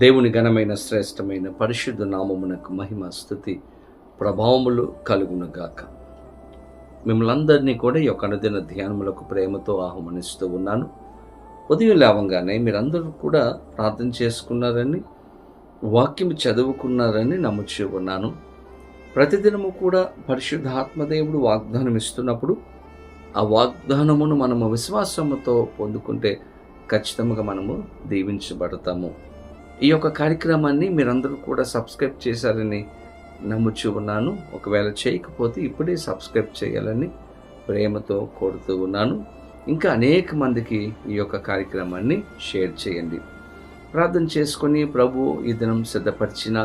దేవుని ఘనమైన శ్రేష్టమైన పరిశుద్ధ నామమునకు మహిమ స్తుతి ప్రభావములు కలుగునుగాక. మిమ్మల్ని అందరినీ కూడా ఈ యొక్క అనుదిన ధ్యానములకు ప్రేమతో ఆహ్వానిస్తూ ఉన్నాను. ఉదయం లేవంగానే మీరందరూ కూడా ప్రార్థన చేసుకున్నారని, వాక్యం చదువుకున్నారని నమ్ముచూ ఉన్నాను. ప్రతిదినము కూడా పరిశుద్ధ ఆత్మదేవుడు వాగ్దానం ఇస్తున్నప్పుడు ఆ వాగ్దానమును మనము విశ్వాసముతో పొందుకుంటే ఖచ్చితంగా మనము దీవించబడతాము. ఈ యొక్క కార్యక్రమాన్ని మీరందరూ కూడా సబ్స్క్రైబ్ చేశారని నమ్ముచూ ఉన్నాను. ఒకవేళ చేయకపోతే ఇప్పుడే సబ్స్క్రైబ్ చేయాలని ప్రేమతో కోరుతూ ఉన్నాను. ఇంకా అనేక మందికి ఈ యొక్క కార్యక్రమాన్ని షేర్ చేయండి. ప్రార్థన చేసుకొని ప్రభు ఈ దినం సిద్ధపరిచిన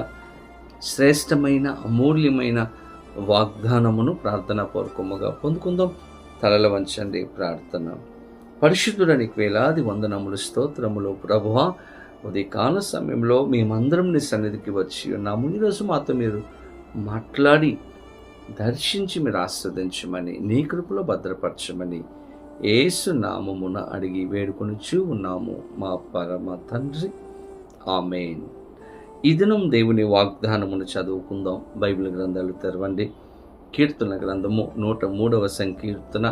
శ్రేష్టమైన అమూల్యమైన వాగ్దానమును ప్రార్థన పూర్వకముగా పొందుకుందాం. తలల వంచండి. ప్రార్థన. పరిశుద్ధుడానికి వేలాది వందనములు, స్తోత్రములు ప్రభువా. ఉదయకాల సమయంలో మేమందరం నీ సన్నిధికి వచ్చి ఉన్నాము. ఈరోజు మాతో మీరు మాట్లాడి దర్శించి మీరు ఆస్వాదించమని, నీ కృపలో భద్రపరచమని యేసు నామమున అడిగి వేడుకొనుచూ ఉన్నాము మా పరమ తండ్రి. ఆమేన్. ఈ దినం దేవుని వాగ్దానమును చదువుకుందాం. బైబిల్ గ్రంథాలు తెరవండి. కీర్తన గ్రంథము 103వ సంకీర్తన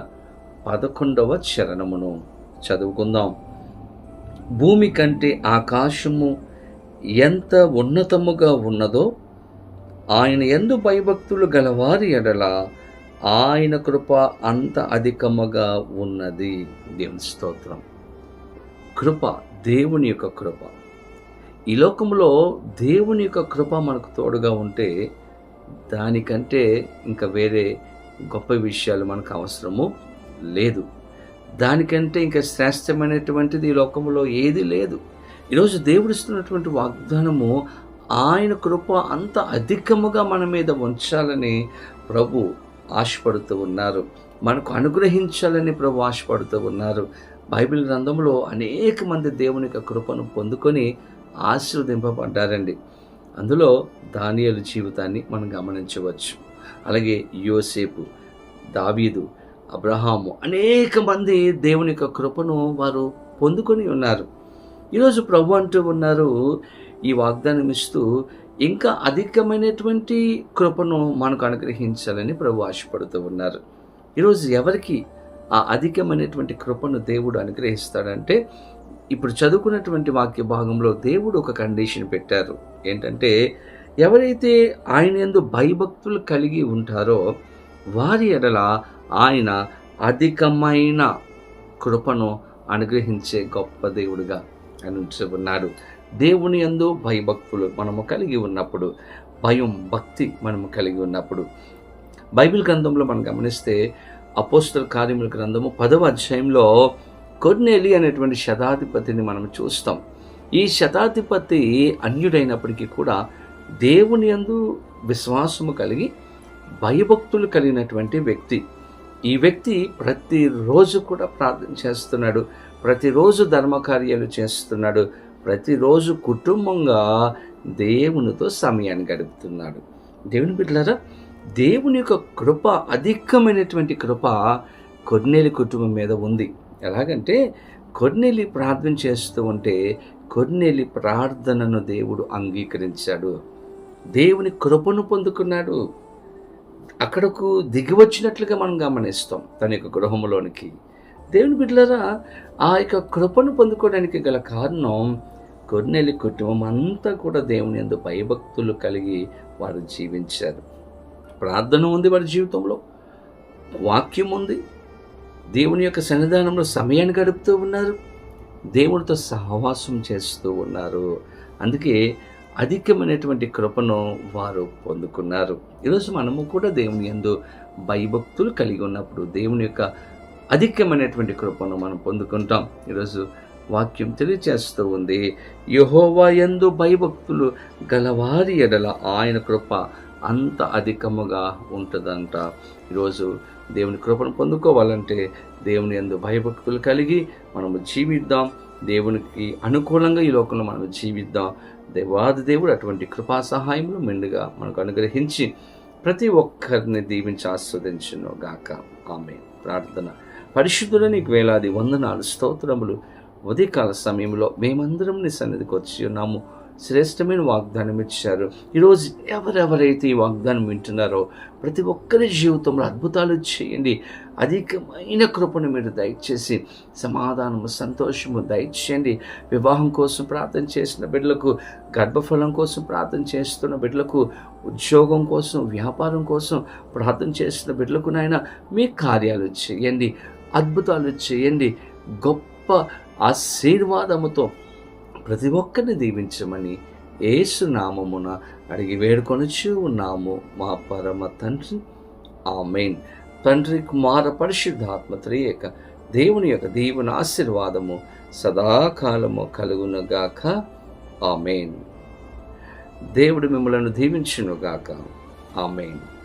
11వ చరణమును చదువుకుందాం. భూమి కంటే ఆకాశము ఎంత ఉన్నతముగా ఉన్నదో, ఆయన యందు భయభక్తులు గలవారి ఎడల ఆయన కృప అంత అధికముగా ఉన్నది. దేవుని స్తోత్రం. కృప, దేవుని యొక్క కృప. ఈ లోకంలో దేవుని యొక్క కృప మనకు తోడుగా ఉంటే దానికంటే ఇంకా వేరే గొప్ప విషయాలు మనకు అవసరము లేదు. దానికంటే ఇంకా శ్రేష్టమైనటువంటిది ఈ లోకంలో ఏది లేదు. ఈరోజు దేవుడు ఇస్తున్నటువంటి వాగ్దానము, ఆయన కృప అంత అధికముగా మన మీద ఉంచాలని ప్రభు ఆశపడుతూ ఉన్నారు. మనకు అనుగ్రహించాలని ప్రభు ఆశపడుతూ ఉన్నారు. బైబిల్ గ్రంథంలో అనేక మంది దేవుని యొక్క కృపను పొందుకొని ఆశీర్వదింపబడ్డారండి. అందులో దానియేలు జీవితాన్ని మనం గమనించవచ్చు. అలాగే యోసేపు, దావీదు, అబ్రహాము, అనేక మంది దేవుని యొక్క కృపను వారు పొందుకొని ఉన్నారు. ఈరోజు ప్రభు అంటూ ఉన్నారు, ఈ వాగ్దానం ఇస్తూ ఇంకా అధికమైనటువంటి కృపను మనకు అనుగ్రహించాలని ప్రభు ఆశపడుతూ ఉన్నారు. ఈరోజు ఎవరికి ఆ అధికమైనటువంటి కృపను దేవుడు అనుగ్రహిస్తాడంటే, ఇప్పుడు చదువుకున్నటువంటి వాక్య భాగంలో దేవుడు ఒక కండిషన్ పెట్టారు. ఏంటంటే, ఎవరైతే ఆయన యందు భయభక్తులు కలిగి ఉంటారో వారి ఎడల ఆయన అధికమైన కృపను అనుగ్రహించే గొప్ప దేవుడుగా ఆయన ఉన్నాడు. దేవుని యందు భయభక్తులు మనము కలిగి ఉన్నప్పుడు, భయం, భక్తి మనము కలిగి ఉన్నప్పుడు, బైబిల్ గ్రంథంలో మనం గమనిస్తే అపోస్తల కార్యముల గ్రంథము 10వ అధ్యాయంలో కొర్నేలి అనేటువంటి శతాధిపతిని మనం చూస్తాం. ఈ శతాధిపతి అన్యుడైనప్పటికీ కూడా దేవుని యందు విశ్వాసము కలిగి భయభక్తులు కలిగినటువంటి వ్యక్తి. ఈ వ్యక్తి ప్రతిరోజు కూడా ప్రార్థన చేస్తున్నాడు, ప్రతిరోజు ధర్మకార్యాలు చేస్తున్నాడు, ప్రతిరోజు కుటుంబంగా దేవునితో సమయాన్ని గడుపుతున్నాడు. దేవుని బిడ్డలారా, దేవుని యొక్క కృప, అధికమైనటువంటి కృప కొర్నేలి కుటుంబం మీద ఉంది. ఎలాగంటే, కొర్నేలి ప్రార్థన చేస్తూ ఉంటే కొర్నేలి ప్రార్థనను దేవుడు అంగీకరించాడు. దేవుని కృపను పొందుకున్నాడు. అక్కడకు దిగి వచ్చినట్లుగా మనం గమనిస్తాం తన యొక్క గృహంలోనికి. దేవుని బిడ్డలారా, ఆ యొక్క కృపను పొందుకోవడానికి గల కారణం, కొర్నేలి కుటుంబం అంతా కూడా దేవుని యందు భయభక్తులు కలిగి వారు జీవించారు. ప్రార్థన ఉంది వారి జీవితంలో, వాక్యం ఉంది, దేవుని యొక్క సన్నిధానంలో సమయాన్ని గడుపుతూ ఉన్నారు, దేవునితో సహవాసం చేస్తూ ఉన్నారు. అందుకే అధికమైనటువంటి కృపను వారు పొందుకున్నారు. ఈరోజు మనము కూడా దేవుని యందు భయభక్తులు కలిగి ఉన్నప్పుడు దేవుని యొక్క అధికమైనటువంటి కృపను మనం పొందుకుంటాం. ఈరోజు వాక్యం తెలియచేస్తూ ఉంది, యెహోవా యందు భయభక్తులు గలవారి ఎడల ఆయన కృప అంత అధికముగా ఉంటుందంట. ఈరోజు దేవుని కృపను పొందుకోవాలంటే దేవుని యందు భయభక్తులు కలిగి మనము జీవిద్దాం. దేవునికి అనుకూలంగా ఈ లోకంలో మనం జీవిద్దాం. దేవాది దేవుడు అటువంటి కృపా సహాయంలో మెండుగా మనకు అనుగ్రహించి ప్రతి ఒక్కరిని దీవించి ఆస్వాదించును గాక. ఆమేన్. ప్రార్థన. పరిశుద్ధుల నీకు వేలాది వందనాలు, స్తోత్రములు. ఉదయకాల సమయంలో మేమందరం నీ సన్నిధికి వచ్చి ఉన్నాము. శ్రేష్టమైన వాగ్దానం ఇచ్చారు. ఈరోజు ఎవరెవరైతే ఈ వాగ్దానం వింటున్నారో ప్రతి ఒక్కరి జీవితంలో అద్భుతాలు చేయండి. అధికమైన కృపను మీరు దయచేసి సమాధానము, సంతోషము దయచేయండి. వివాహం కోసం ప్రార్థన చేసిన బిడ్డలకు, గర్భఫలం కోసం ప్రార్థన చేస్తున్న బిడ్డలకు, ఉద్యోగం కోసం, వ్యాపారం కోసం ప్రార్థన చేస్తున్న బిడ్డలకు నాయన మీ కార్యాలు చేయండి, అద్భుతాలు చేయండి. గొప్ప ఆశీర్వాదముతో ప్రతి ఒక్కరిని దీవించమని యేసు నామమున అడిగి వేడుకొనుచు ఉన్నాము మా పరమ తండ్రి. ఆమేన్. తండ్రి, కుమార, పరిశుద్ధాత్మ త్రియేక దేవుని యొక్క దీవెన ఆశీర్వాదము సదాకాలము కలుగునుగాక. ఆమేన్. దేవుడు మిమ్మలను దీవించునుగాక. ఆమేన్.